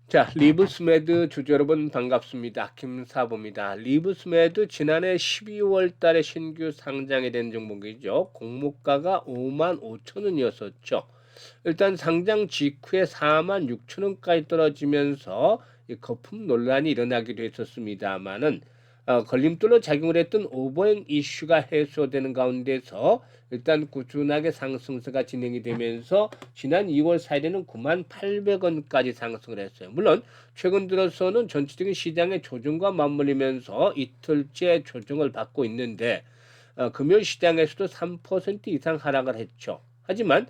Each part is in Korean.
자, 리브스메드 주주 여러분 반갑습니다. 김사부입니다. 리브스메드 지난해 12월 달에 신규 상장이 된 종목이죠. 공모가가 5만 5천 원이었었죠. 일단 상장 직후에 4만 6천 원까지 떨어지면서 이 거품 논란이 일어나기도 했었습니다만은 걸림돌로 작용을 했던 오버행 이슈가 해소되는 가운데서 일단 꾸준하게 상승세가 진행이 되면서 지난 2월 4일에는 9만 800원까지 상승을 했어요. 물론 최근 들어서는 전체적인 시장의 조정과 맞물리면서 이틀째 조정을 받고 있는데 금요 시장에서도 3% 이상 하락을 했죠. 하지만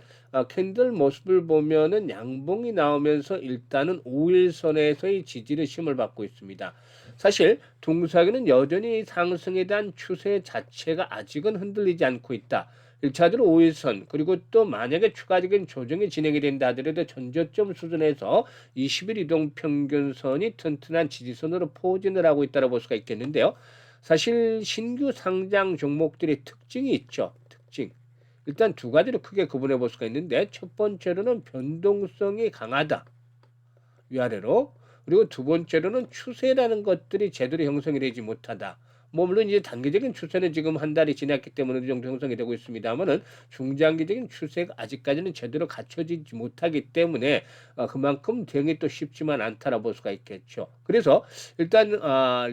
캔들 모습을 보면은 양봉이 나오면서 일단은 5일선에서의 지지를 힘을 받고 있습니다. 사실 동사기는 여전히 상승에 대한 추세 자체가 아직은 흔들리지 않고 있다. 1차적으로 5일선 그리고 또 만약에 추가적인 조정이 진행이 된다 하더라도 전저점 수준에서 20일 이동 평균선이 튼튼한 지지선으로 포진을 하고 있다고 볼 수가 있겠는데요. 사실 신규 상장 종목들의 특징이 있죠. 특징. 일단 두 가지로 크게 구분해 볼 수가 있는데 첫 번째로는 변동성이 강하다. 위아래로. 그리고 두 번째로는 추세라는 것들이 제대로 형성이 되지 못하다. 뭐 물론 이제 단기적인 추세는 지금 한 달이 지났기 때문에 어느 정도 형성이 되고 있습니다만은 중장기적인 추세가 아직까지는 제대로 갖춰지지 못하기 때문에 그만큼 대응이 또 쉽지만 않다라 볼 수가 있겠죠. 그래서 일단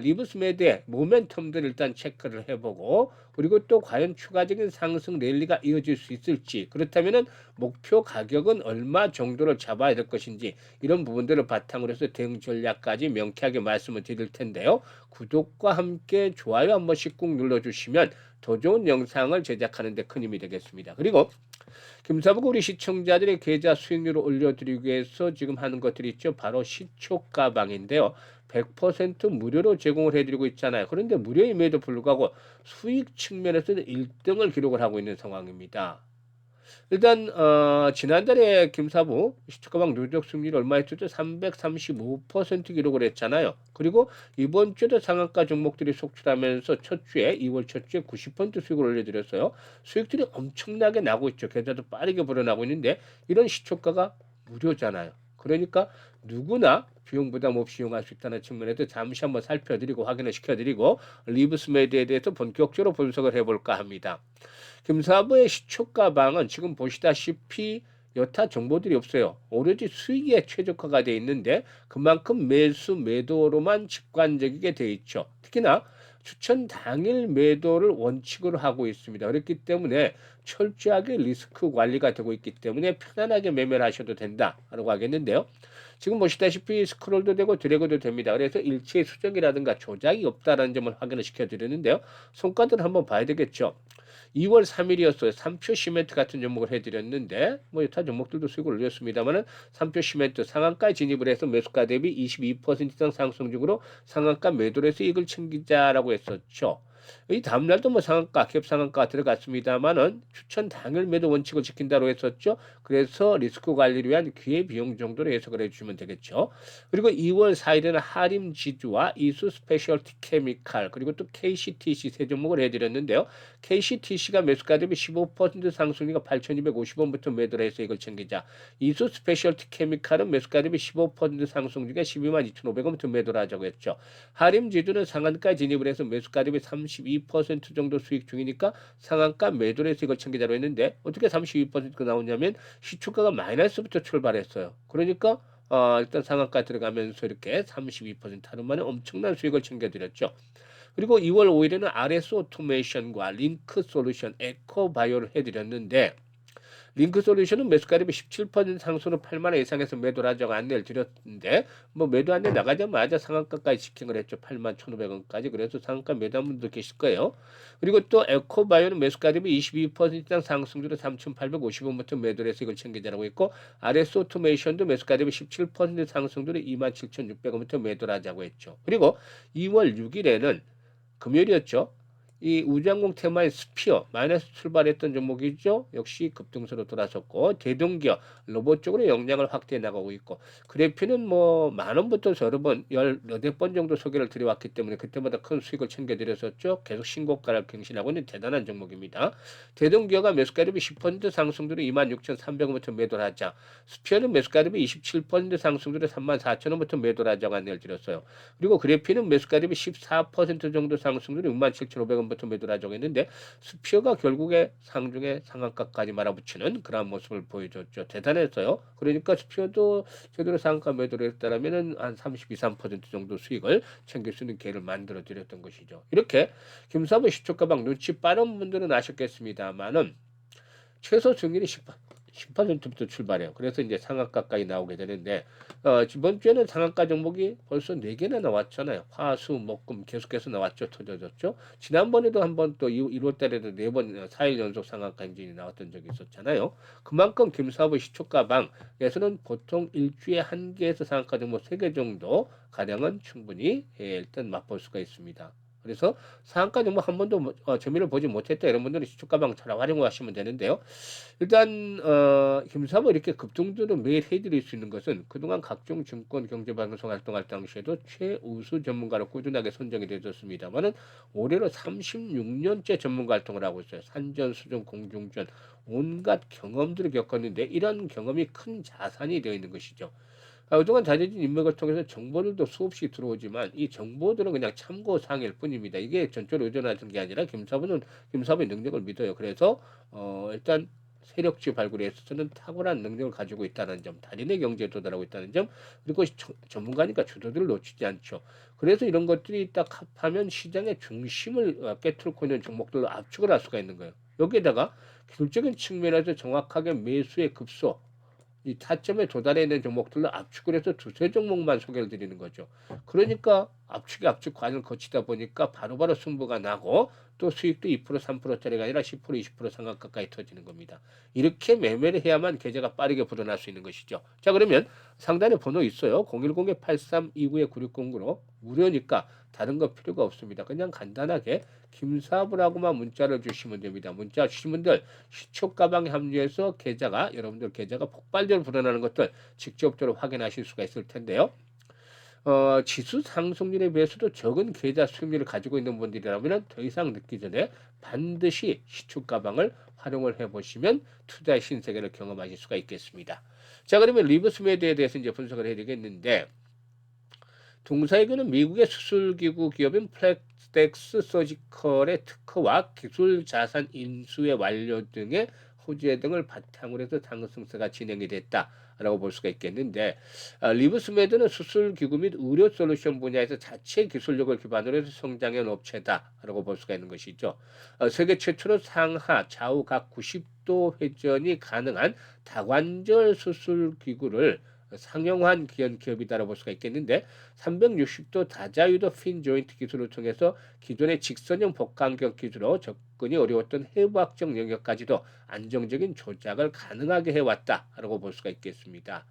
리브스매드의 모멘텀들 일단 체크를 해보고 그리고 또 과연 추가적인 상승 랠리가 이어질 수 있을지 그렇다면은 목표 가격은 얼마 정도를 잡아야 될 것인지 이런 부분들을 바탕으로 해서 대응 전략까지 명쾌하게 말씀을 드릴 텐데요. 구독과 함께 좋아요 한 번씩 꾹 눌러주시면 더 좋은 영상을 제작하는 데 큰 힘이 되겠습니다. 그리고 김사부가 우리 시청자들의 계좌 수익률을 올려드리기 위해서 지금 하는 것들이 있죠. 바로 시초가방인데요. 100% 무료로 제공을 해드리고 있잖아요. 그런데 무료임에도 불구하고 수익 측면에서는 1등을 기록을 하고 있는 상황입니다. 일단 지난달에 김사부 시초가방 누적 수익률이 얼마였죠? 335% 기록을 했잖아요. 그리고 이번 주에도 상한가 종목들이 속출하면서 첫 주에 2월 첫 주에 90% 수익을 올려드렸어요. 수익들이 엄청나게 나고 있죠. 계좌도 빠르게 불어나고 있는데 이런 시초가가 무료잖아요. 그러니까 누구나 비용 부담 없이 이용할 수 있다는 측면에서 잠시 한번 살펴드리고 확인을 시켜드리고 리브스메드에 대해서 본격적으로 분석을 해볼까 합니다. 김사부의 시초가방은 지금 보시다시피 여타 정보들이 없어요. 오로지 수익에 최적화가 되어 있는데 그만큼 매수 매도로만 직관적이게 되어 있죠. 특히나 추천 당일 매도를 원칙으로 하고 있습니다. 그렇기 때문에 철저하게 리스크 관리가 되고 있기 때문에 편안하게 매매를 하셔도 된다라고 하겠는데요. 지금 보시다시피 스크롤도 되고 드래그도 됩니다. 그래서 일체 수정이라든가 조작이 없다라는 점을 확인을 시켜드리는데요. 손가락을 한번 봐야 되겠죠. 2월 3일이었어요. 3표 시멘트 같은 종목을 해드렸는데 뭐 여타 종목들도 수익을 올렸습니다만은 3표 시멘트 상한가에 진입을 해서 매수가 대비 22% 이상 상승 중으로 상한가 매도를 해서 이익을 챙기자라고 했었죠. 이 다음날도 뭐 상한가, 갭 상한가 들어갔습니다만은 추천 당일 매도 원칙을 지킨다고 했었죠. 그래서 리스크 관리를 위한 기회 비용 정도로 해석을 해주시면 되겠죠. 그리고 2월 4일에는 하림 지주와 이수 스페셜티 케미칼 그리고 또 KCTC 세 종목을 해드렸는데요. KCTC가 매수가 대비 15% 상승률가 8,250원부터 매도를 해서 이걸 챙기자. 이수 스페셜티 케미칼은 매수가 대비 15% 상승률가 12만 2,500원부터 매도를 하자고 했죠. 하림 지주는 상한가 진입을 해서 매수가 대비 32% 정도 수익 중이니까 상한가 매도를 해서 이걸 챙기자로 했는데 어떻게 32%가 나오냐면 시초가가 마이너스부터 출발했어요. 그러니까 일단 상한가 들어가면서 이렇게 32% 하루 만에 엄청난 수익을 챙겨드렸죠. 그리고 2월 5일에는 RS 오토메이션과 링크 솔루션, 에코바이오를 해드렸는데 링크 솔루션은 매수가 대비 17% 상승으로 8만 원 이상에서 매도를 하자고 안내를 드렸는데 뭐 매도 안내 나가자마자 상한가까지 지킹을 했죠. 8만 1,500원까지. 그래서 상한가 매도한 분도 계실 거예요. 그리고 또 에코바이오는 매수가 대비 22% 이상 상승률로 3,850원부터 매도를 해서 이걸 챙기자라고 했고 RS 오토메이션도 매수가 대비 17% 상승률로 27,600원부터 매도를 하자고 했죠. 그리고 2월 6일에는 금요일이었죠. 이 우주항공 테마인 스피어 마이너스 출발했던 종목이죠. 역시 급등세로 돌아섰고 대동기업 로봇 쪽으로 역량을 확대해 나가고 있고 그래피는 뭐 만 원부터 여러 번 열여덟 번 정도 소개를 드려왔기 때문에 그때마다 큰 수익을 챙겨드렸었죠. 계속 신고가를 갱신하고 있는 대단한 종목입니다. 대동기업가 매수가율이 10% 상승률로 26,300원부터 매도를 하자. 스피어는 매수가율이 27% 상승률로 34,000원부터 매도를 하자고 안내를 드렸어요. 그리고 그래피는 매수가율이 14% 정도 상승률로 67,500원부터 매도를 하자고 했는데 스피어가 결국에 상중에 상한가까지 말아붙이는 그런 모습을 보여줬죠. 대단했어요. 그러니까 스피어도 제대로 상한가 매도를 했다라면은 한 32, 3% 정도 수익을 챙길 수 있는 기회를 만들어 드렸던 것이죠. 이렇게 김사부 시초가방 눈치 빠른 분들은 아셨겠습니다만은 최소 승률이 10%부터 출발해요. 그래서 이제 상한가까지 나오게 되는데 이번 주에는 상한가 종목이 벌써 4개나 나왔잖아요. 화, 수, 목, 금 계속해서 나왔죠. 터져졌죠. 지난번에도 한번 또 1월 달에도 4번, 4일 연속 상한가 행진이 나왔던 적이 있었잖아요. 그만큼 김사부 시초가방에서는 보통 일주에 1개에서 상한가 종목 3개 정도 가량은 충분히 일단 맛볼 수가 있습니다. 그래서 상한가 종목 한 번도 재미를 보지 못했다 이런 분들은 시초가방 잘 활용하시면 되는데요. 일단 김사부 이렇게 급등주로 매일 해드릴 수 있는 것은 그동안 각종 증권 경제방송 활동할 당시에도 최우수 전문가로 꾸준하게 선정이 되었습니다만은 올해로 36년째 전문가 활동을 하고 있어요. 산전, 수전, 공중전 온갖 경험들을 겪었는데 이런 경험이 큰 자산이 되어 있는 것이죠. 그동안 다져진 인맥을 통해서 정보들도 수없이 들어오지만 이 정보들은 그냥 참고사항일 뿐입니다. 이게 전적으로 의존하는 게 아니라 김사부의 능력을 믿어요. 그래서 일단 세력지 발굴에 있어서는 탁월한 능력을 가지고 있다는 점, 달인의 경제에 도달하고 있다는 점, 그리고 전문가니까 주도들을 놓치지 않죠. 그래서 이런 것들이 딱 합하면 시장의 중심을 깨뚫고 있는 종목들로 압축을 할 수가 있는 거예요. 여기에다가 기술적인 측면에서 정확하게 매수의 급소, 이 타점에 도달해 있는 종목들로 압축을 해서 두세 종목만 소개를 드리는 거죠. 그러니까 압축이 압축 과정을 거치다 보니까 바로바로 승부가 나고 또 수익도 2% 3%짜리가 아니라 10% 20% 상한가까지 터지는 겁니다. 이렇게 매매를 해야만 계좌가 빠르게 불어날 수 있는 것이죠. 자, 그러면 상단에 번호 있어요. 010-8329-9609로 무료니까 다른 거 필요가 없습니다. 그냥 간단하게 김사부라고만 문자를 주시면 됩니다. 문자 주신 분들 시초 가방에 합류해서 여러분들 계좌가 폭발적으로 불어나는 것들 직접적으로 확인하실 수가 있을 텐데요. 지수 상승률에 비해서도 적은 계좌 수익률을 가지고 있는 분들이라면 더 이상 늦기 전에 반드시 시초 가방을 활용을 해보시면 투자의 신세계를 경험하실 수가 있겠습니다. 자, 그러면 리브스메드에 대해서 이제 분석을 해야 되겠는데, 동사이교는 미국의 수술기구 기업인 플렉스텍스 서지컬의 특허와 기술 자산 인수의 완료 등의 호재 등을 바탕으로 해서 상승세가 진행이 됐다라고 볼 수가 있겠는데 리브스메드는 수술기구 및 의료 솔루션 분야에서 자체 기술력을 기반으로 해서 성장한 업체다라고 볼 수가 있는 것이죠. 세계 최초로 상하 좌우 각 90도 회전이 가능한 다관절 수술기구를 상용화한 기업이다라고 볼 수가 있겠는데 360도 다자유도 핀 조인트 기술을 통해서 기존의 직선형 복강경 기술로 접근이 어려웠던 해부학적 영역까지도 안정적인 조작을 가능하게 해왔다라고 볼 수가 있겠습니다.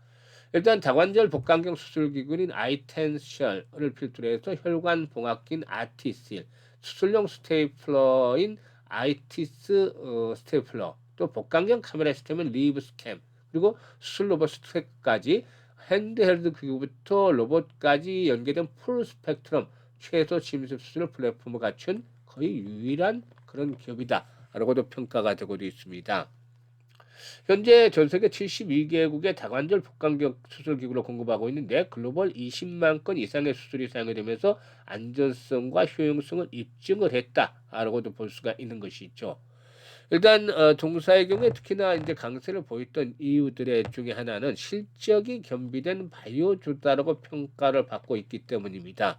일단 다관절 복강경 수술기구인 아이텐셜을 필두로 해서 혈관 봉합기인 아티실, 수술용 스테이플러인 아이티스 스테이플러, 또 복강경 카메라 시스템은 리브스캠, 그리고 수술 로봇 스택까지 핸드헬드 기구부터 로봇까지 연계된 풀 스펙트럼 최소 침습 수술 플랫폼을 갖춘 거의 유일한 그런 기업이다라고도 평가가 되고 있습니다. 현재 전 세계 72개국의 다관절 복강경 수술 기구를 공급하고 있는데 글로벌 20만 건 이상의 수술이 사용이 되면서 안전성과 효용성을 입증을 했다라고도 볼 수가 있는 것이죠. 일단 동사의 경우에 특히나 이제 강세를 보였던 이유들의 중에 하나는 실적이 겸비된 바이오주다라고 평가를 받고 있기 때문입니다.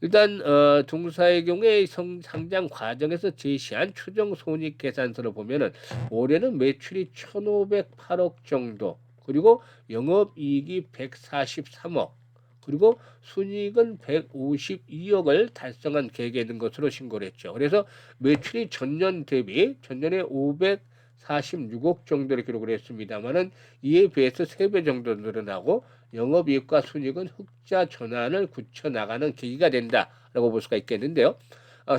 일단 동사의 경우에 상장 과정에서 제시한 추정 손익 계산서를 보면은 올해는 매출이 1,508억 정도, 그리고 영업이익이 143억, 그리고 순이익은 152억을 달성한 계획에 있는 것으로 신고를 했죠. 그래서 매출이 전년에 546억 정도를 기록을 했습니다만은 이에 비해서 3배 정도 늘어나고 영업이익과 순이익은 흑자 전환을 굳혀 나가는 계기가 된다라고 볼 수가 있겠는데요.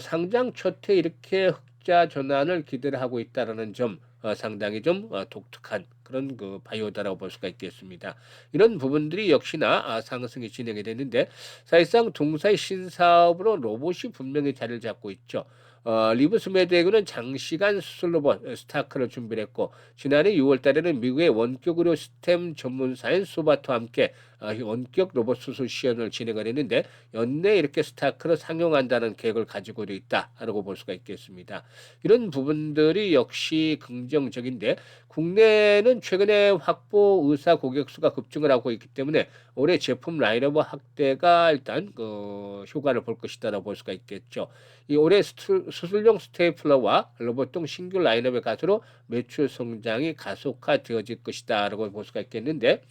상장 첫 해 이렇게 흑자 전환을 기대를 하고 있다라는 점 상당히 좀 독특한 그런 그 바이오다라고 볼 수가 있겠습니다. 이런 부분들이 역시나 상승이 진행이 됐는데 사실상 동사의 신사업으로 로봇이 분명히 자리를 잡고 있죠. 리브스 메드에그는 장시간 수술 로봇 스타크를 준비를 했고 지난해 6월 달에는 미국의 원격 의료 스템 전문사인 소바트와 함께 원격 로봇 수술 시연을 진행을 했는데 연내 이렇게 스타크를 상용한다는 계획을 가지고 있다라고 볼 수가 있겠습니다. 이런 부분들이 역시 긍정적인데 국내는 최근에 확보 의사 고객 수가 급증을 하고 있기 때문에 올해 제품 라인업 확대가 일단 효과를 볼 것이다라고 볼 수가 있겠죠. 이 올해 수술용 스테이플러와 로봇 등 신규 라인업의 가수로 매출 성장이 가속화되어질 것이다라고 볼 수가 있겠는데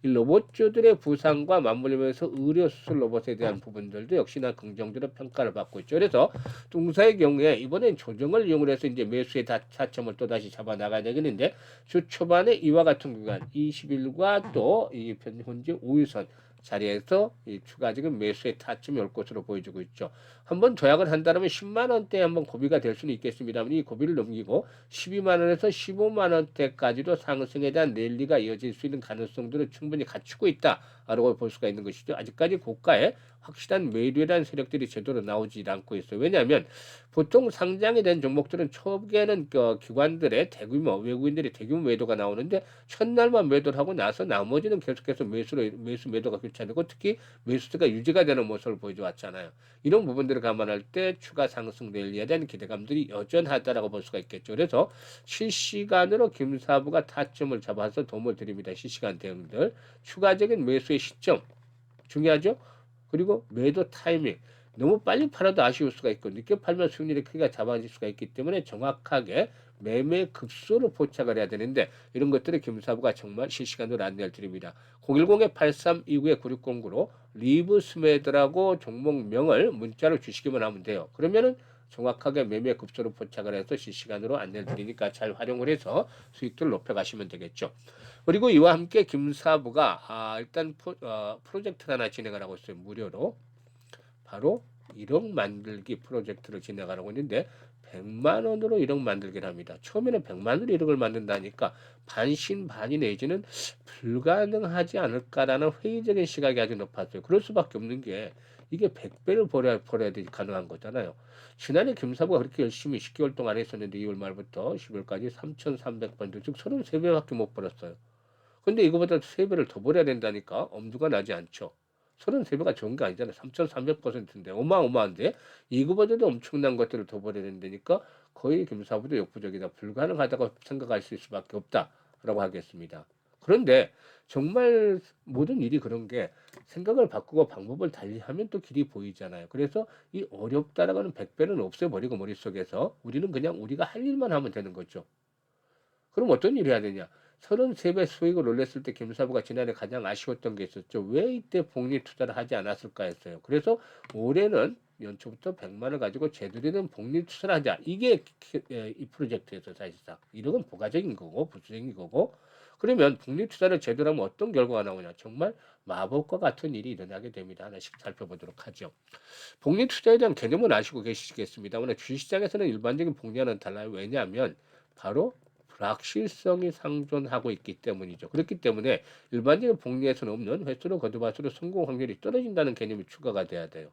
이 로봇주들의 부상과 맞물리면서 의료 수술 로봇에 대한 부분들도 역시나 긍정적으로 평가를 받고 있죠. 그래서 동사의 경우에 이번엔 조정을 이용을 해서 이제 매수의 타점을 또 다시 잡아 나가야 되겠는데 주 초반에 이와 같은 구간 20일과 또 이 현재 5일선 자리에서 이 추가적인 매수의 타점이 올 것으로 보여지고 있죠. 한번 도약을 한다면 10만 원대 한번 고비가 될 수는 있겠습니다만 이 고비를 넘기고 12만 원에서 15만 원대까지도 상승에 대한 랠리가 이어질 수 있는 가능성들을 충분히 갖추고 있다라고 볼 수가 있는 것이죠. 아직까지 고가에 확실한 매류라는 세력들이 제대로 나오지 않고 있어요. 왜냐하면 보통 상장이 된 종목들은 초기에는 기관들의 대규모 외국인들이 대규모 매도가 나오는데 첫날만 매도를 하고 나서 나머지는 계속해서 매수 매도가 교차되고 특히 매수세가 유지가 되는 모습을 보여줘 왔잖아요. 이런 부분들을 감안할 때 추가 상승 랠리에 대한 기대감들이 여전하다라고 볼 수가 있겠죠. 그래서 실시간으로 김사부가 타점을 잡아서 도움을 드립니다. 실시간 대응들 추가적인 매수의 시점 중요하죠. 그리고 매도 타이밍 너무 빨리 팔아도 아쉬울 수가 있고 늦게 팔면 수익률이 크게 잡아질 수가 있기 때문에 정확하게 매매 급소를 포착을 해야 되는데 이런 것들을 김사부가 정말 실시간으로 안내를 드립니다. 010-8329-9609로 리브스메드라고 종목명을 문자로 주시기만 하면 돼요. 그러면은 정확하게 매매 급소를 포착을 해서 실시간으로 안내를 드리니까 잘 활용을 해서 수익들을 높여가시면 되겠죠. 그리고 이와 함께 김사부가 일단 프로젝트를 하나 진행을 하고 있어요. 무료로. 바로 1억 만들기 프로젝트를 진행을 하고 있는데 100만 원으로 1억 만들기를 합니다. 처음에는 100만 원으로 1억을 만든다니까 반신반의 내지는 불가능하지 않을까라는 회의적인 시각이 아주 높았어요. 그럴 수밖에 없는 게 이게 100배를 벌어야 가능한 거잖아요. 지난해 김사부가 그렇게 열심히 10개월 동안 했었는데 2월 말부터 10월까지 3,300번 즉 33배밖에 못 벌었어요. 근데 이거보다 3배를 더 벌어야 된다니까 엄두가 나지 않죠. 33배가 좋은 게 아니잖아요. 3,300%인데 어마어마한데 이거보다도 엄청난 것들을 더 벌여야 된다니까 거의 김사부도 역부족이다. 불가능하다고 생각할 수밖에 없다라고 하겠습니다. 그런데 정말 모든 일이 그런 게 생각을 바꾸고 방법을 달리하면 또 길이 보이잖아요. 그래서 이 어렵다라고 하는 100배는 없애버리고 머릿속에서 우리는 그냥 우리가 할 일만 하면 되는 거죠. 그럼 어떤 일을 해야 되냐? 33배 수익을 올렸을 때 김사부가 지난해 가장 아쉬웠던 게 있었죠. 왜 이때 복리 투자를 하지 않았을까 했어요. 그래서 올해는 연초부터 100만 원 가지고 제대로 된 복리 투자를 하자. 이게 이 프로젝트에서 사실상 이런 부가적인 거고 부수적인 거고 그러면 복리 투자를 제대로 하면 어떤 결과가 나오냐. 정말 마법과 같은 일이 일어나게 됩니다. 하나씩 살펴보도록 하죠. 복리 투자에 대한 개념은 아시고 계시겠습니다만 주식시장에서는 일반적인 복리와는 달라요. 왜냐하면 바로 불확실성이 상존하고 있기 때문이죠. 그렇기 때문에 일반적인 복리에서는 없는 횟수로 거듭할수록 성공 확률이 떨어진다는 개념이 추가가 돼야 돼요.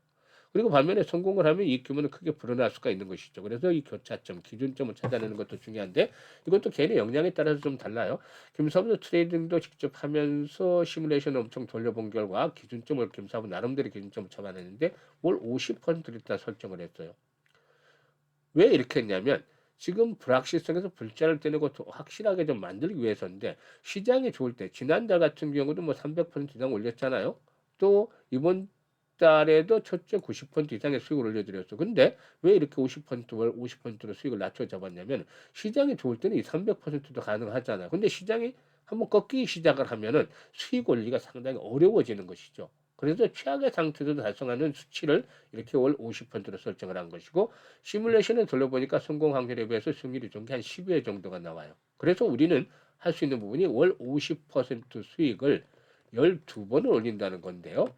그리고 반면에 성공을 하면 이익 규모는 크게 불어날 수가 있는 것이죠. 그래서 이 교차점, 기준점을 찾아내는 것도 중요한데 이것도 개인의 역량에 따라서 좀 달라요. 김사부도 트레이딩도 직접 하면서 시뮬레이션을 엄청 돌려본 결과 기준점을 김사부 나름대로 기준점을 잡아냈는데 월 50%를 일단 설정을 했어요. 왜 이렇게 했냐면 지금 불확실성에서 불자를 떼내고 더 확실하게 좀 만들기 위해서인데 시장이 좋을 때 지난달 같은 경우도 뭐 300% 이상 올렸잖아요. 또 이번 달에도 첫째 90% 이상의 수익을 올려드렸어. 근데 왜 이렇게 50%월 50%로 수익을 낮춰 잡았냐면 시장이 좋을 때는 이 300%도 가능하잖아요. 근데 시장이 한번 꺾이기 시작을 하면은 수익 올리기가 상당히 어려워지는 것이죠. 그래서 최악의 상태에서 달성하는 수치를 이렇게 월 50%로 설정을 한 것이고 시뮬레이션을 돌려보니까 성공 확률에 비해서 승률이 좋은 게 한 10회 정도가 나와요. 그래서 우리는 할 수 있는 부분이 월 50% 수익을 12번을 올린다는 건데요.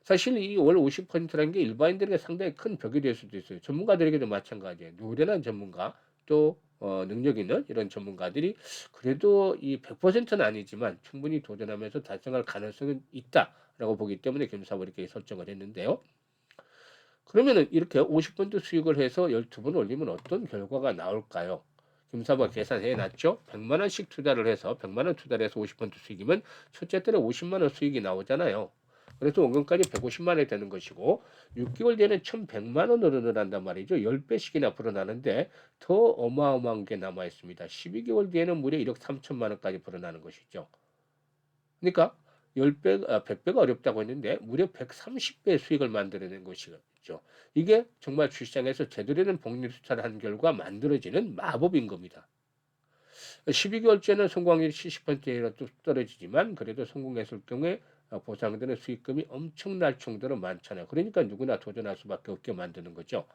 사실 이 월 50%라는 게 일반인들에게 상당히 큰 벽이 될 수도 있어요. 전문가들에게도 마찬가지예요. 노련한 전문가 또 능력 있는 이런 전문가들이 그래도 이 100%는 아니지만 충분히 도전하면서 달성할 가능성은 있다라고 보기 때문에 겸사하고 이렇게 설정을 했는데요. 그러면은 이렇게 50% 수익을 해서 12번 올리면 어떤 결과가 나올까요? 김사부가 계산해 놨죠. 100만 원씩 투자를 해서 100만 원 투자를 해서 50% 수익이면 첫째 달에 50만 원 수익이 나오잖아요. 그래서 원금까지 150만 원이 되는 것이고 6개월 뒤에는 1,100만 원으로 늘어난단 말이죠. 10배씩이나 불어나는데 더 어마어마한 게 남아 있습니다. 12개월 뒤에는 무려 1억 3천만 원까지 불어나는 것이죠. 그러니까 10배, 100배가 어렵다고 했는데 무려 130배 수익을 만들어낸 것이죠. 이게 정말 주시장에서 제대로 된 복리 투자를 한 결과 만들어지는 마법인 겁니다. 12개월째는 성공률이 70%로 뚝 떨어지지만 그래도 성공했을 경우에 보상되는 수익금이 엄청날 정도로 많잖아요. 그러니까 누구나 도전할 수밖에 없게 만드는 거죠.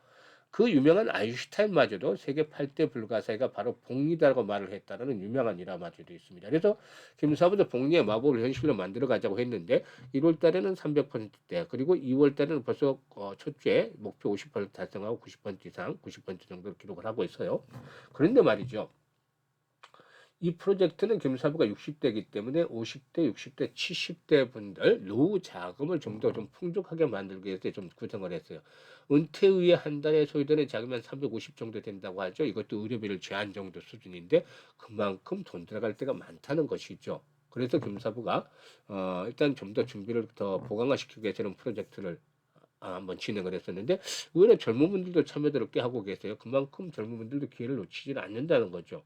그 유명한 아인슈타인마저도 세계 8대 불가사의가 바로 복리다라고 말을 했다는 유명한 일화마저도 있습니다. 그래서 김사부도 복리의 마법을 현실로 만들어 가자고 했는데 1월 달에는 300%대 그리고 2월 달에는 벌써 첫 주에 목표 50% 달성하고 90% 이상 90% 정도 기록을 하고 있어요. 그런데 말이죠. 이 프로젝트는 겸사부가 60대이기 때문에 50대, 60대, 70대 분들 노후 자금을 좀 더 좀 풍족하게 만들기 위해서 좀 구성을 했어요. 은퇴 후에 한 달에 소요되는 자금이 한 350 정도 된다고 하죠. 이것도 의료비를 제한 정도 수준인데 그만큼 돈 들어갈 때가 많다는 것이죠. 그래서 겸사부가 일단 좀 더 준비를 더 보강화시키기 위해서 이런 프로젝트를 한번 진행을 했었는데 의외로 젊은 분들도 참여도를 꽤 하고 계세요. 그만큼 젊은 분들도 기회를 놓치지는 않는다는 거죠.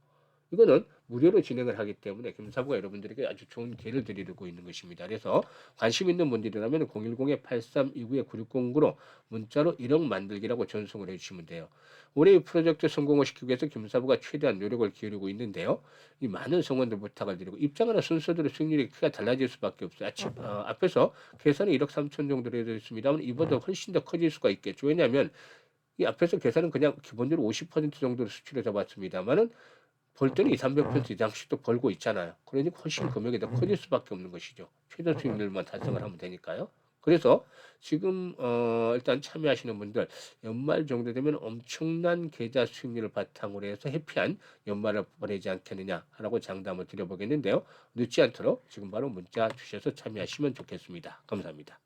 이거는 무료로 진행을 하기 때문에 겸사부가 여러분들에게 아주 좋은 기회를 드리고 있는 것입니다. 그래서 관심 있는 분들이라면 010-8329-9609로 문자로 1억 만들기라고 전송을 해주시면 돼요. 올해 이 프로젝트 성공을 시키기 위해서 겸사부가 최대한 노력을 기울이고 있는데요. 이 많은 성원들 부탁을 드리고 입장하는 순서대로 수익률이 크게 달라질 수밖에 없어요. 앞에서 계산이 1억 3천 정도로 되어 있습니다만 이보다 훨씬 더 커질 수가 있겠죠. 왜냐하면 이 앞에서 계산은 그냥 기본적으로 50% 정도로 수치를 잡았습니다만은 벌 때는 200-300% 이상씩 또 벌고 있잖아요. 그러니까 훨씬 금액이 더 커질 수밖에 없는 것이죠. 최저 수익률만 달성을 하면 되니까요. 그래서 지금 일단 참여하시는 분들 연말 정도 되면 엄청난 계좌 수익률을 바탕으로 해서 해피한 연말을 보내지 않겠느냐라고 장담을 드려보겠는데요. 늦지 않도록 지금 바로 문자 주셔서 참여하시면 좋겠습니다. 감사합니다.